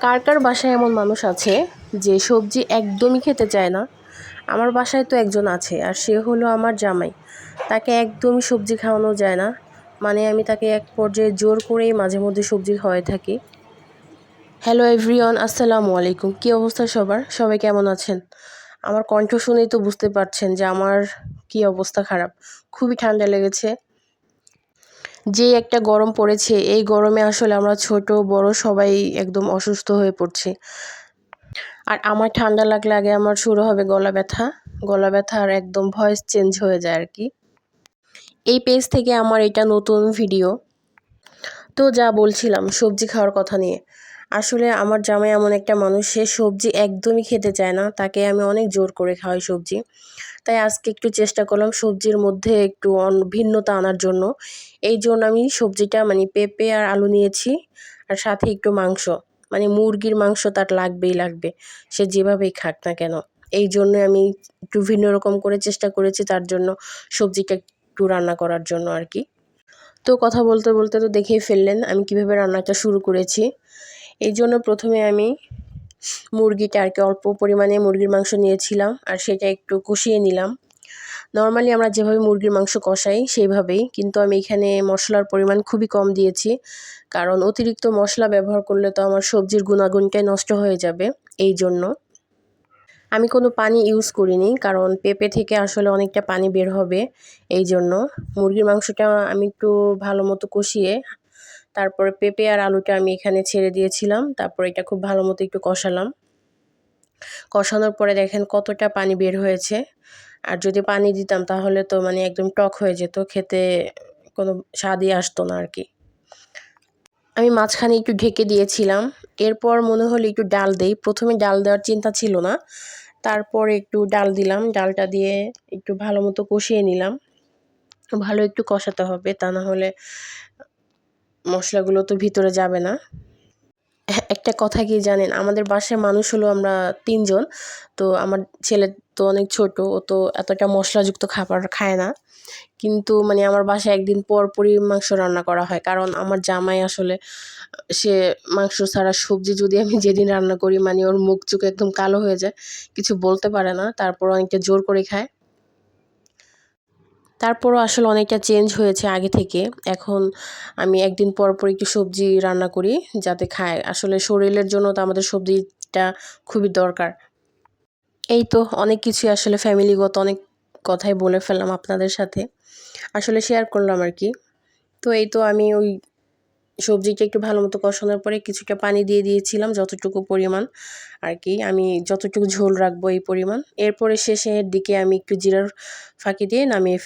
কার কার বাসায় এমন মানুষ আছে যে সবজি একদমই খেতে চায় না? আমার বাসায় তো একজন আছে, আর সে হলো আমার জামাই। তাকে একদমই সবজি খাওয়ানো যায় না। মানে আমি তাকে এক পর্যায়ে জোর করেই মাঝে মধ্যে সবজি খাওয়াই থাকি। হ্যালো এভরিওয়ান, আসসালামু আলাইকুম। কী অবস্থা সবার? সবাই কেমন আছেন? আমার কণ্ঠ শুনেই তো বুঝতে পারছেন যে আমার কী অবস্থা খারাপ। খুবই ঠান্ডা লেগেছে। যে একটা গরম পড়েছে, এই গরমে আসলে আমরা ছোট বড় সবাই একদম অসুস্থ হয়ে পড়ছি। আর আমার ঠান্ডা লাগলে আগে আমার শুরু হবে গলা ব্যথা। গলা ব্যথা আর একদম ভয়েস চেঞ্জ হয়ে যায় আর কি। এই পেজ থেকে আমার এটা নতুন ভিডিও। তো যা বলছিলাম সবজি খাওয়ার কথা নিয়ে। আসলে আমার জামাই এমন একটা মানুষ, সে সবজি একদমই খেতে চায় না। তাকে আমি অনেক জোর করে খাওয়াই সবজি। তাই আজকে একটু চেষ্টা করলাম সবজির মধ্যে একটু ভিন্নতা আনার জন্য। এই জন্য আমি সবজিটা মানে পেঁপে আর আলু নিয়েছি, আর সাথে একটু মাংস। মানে মুরগির মাংস তার লাগবেই লাগবে, সে যেভাবেই খাক না কেন। এই জন্যই আমি একটু ভিন্ন রকম করে চেষ্টা করেছি তার জন্য, সবজিটা একটু রান্না করার জন্য আর কি। তো কথা বলতে বলতে তো দেখেই ফেললেন আমি কিভাবে রান্নাটা শুরু করেছি। এই জন্য প্রথমে আমি মুরগিটা আর কি অল্প পরিমাণে মুরগির মাংস নিয়েছিলাম, আর সেটা একটু কষিয়ে নিলাম। নরমালি আমরা যেভাবে মুরগির মাংস কষাই সেইভাবেই, কিন্তু আমি এখানে মশলার পরিমাণ খুবই কম দিয়েছি। কারণ অতিরিক্ত মশলা ব্যবহার করলে তো আমার সবজির গুণাগুণটাই নষ্ট হয়ে যাবে। এই জন্য আমি কোনো পানি ইউজ করিনি, কারণ পেঁপে থেকে আসলে অনেকটা পানি বের হবে। এই জন্য মুরগির মাংসটা আমি একটু ভালো মতো কষিয়ে তারপরে পেঁপে আর আলুটা আমি এখানে ছেড়ে দিয়েছিলাম। তারপর এটা খুব ভালো মতো একটু কষালাম। কষানোর পরে দেখেন কতটা পানি বের হয়েছে। আর যদি পানি দিতাম তাহলে তো মানে একদম টক হয়ে যেত, খেতে কোনো স্বাদই আসতো না আর কি। আমি মাঝখানে একটু ঢেকে দিয়েছিলাম। এরপর মনে হলো একটু ডাল দেই। প্রথমে ডাল দেওয়ার চিন্তা ছিল না, তারপরে একটু ডাল দিলাম। ডালটা দিয়ে একটু ভালো মতো কষিয়ে নিলাম। ভালো একটু কষাতে হবে, তা না হলে মশলাগুলো তো ভিতরে যাবে না। একটা কথা কি জানেন, আমাদের বাসায় মানুষ হলো আমরা ৩ জন। তো আমার ছেলে তো অনেক ছোট, ও তো এতটা মশলাযুক্ত খাবার খায় না। কিন্তু মানে আমার বাসায় একদিন পর পরই মাংস রান্না করা হয়, কারণ আমার জামাই আসলে সে মাংস ছাড়া সবজি যদি আমি যেদিন রান্না করি মানে ওর মুখ চোখ একদম কালো হয়ে যায়, কিছু বলতে পারে না, তারপর অনেকটা জোর করে খায়। তারপরও আসলে অনেকটা চেঞ্জ হয়েছে আগে থেকে। এখন আমি একদিন পর পর একটু সবজি রান্না করি যাতে খায়। আসলে শরীরের জন্য তো আমাদের সবজিটা খুবই দরকার। এই তো অনেক কিছুই আসলে ফ্যামিলিগত অনেক কথাই বলে ফেললাম আপনাদের সাথে। আসলে শেয়ার করলাম আর কি। তো এই তো আমি ওই সবজিটা একটু ভালো মতো কষানোর পরে কিছুটা পানি দিয়ে দিয়েছিলাম, যতটুকু পরিমাণ আর কি। আমি যতটুকু ঝোল রাখবো এই পরিমাণ। এরপরে শেষের দিকে আমি একটু জিরার ফাঁকি দিয়ে নামিয়ে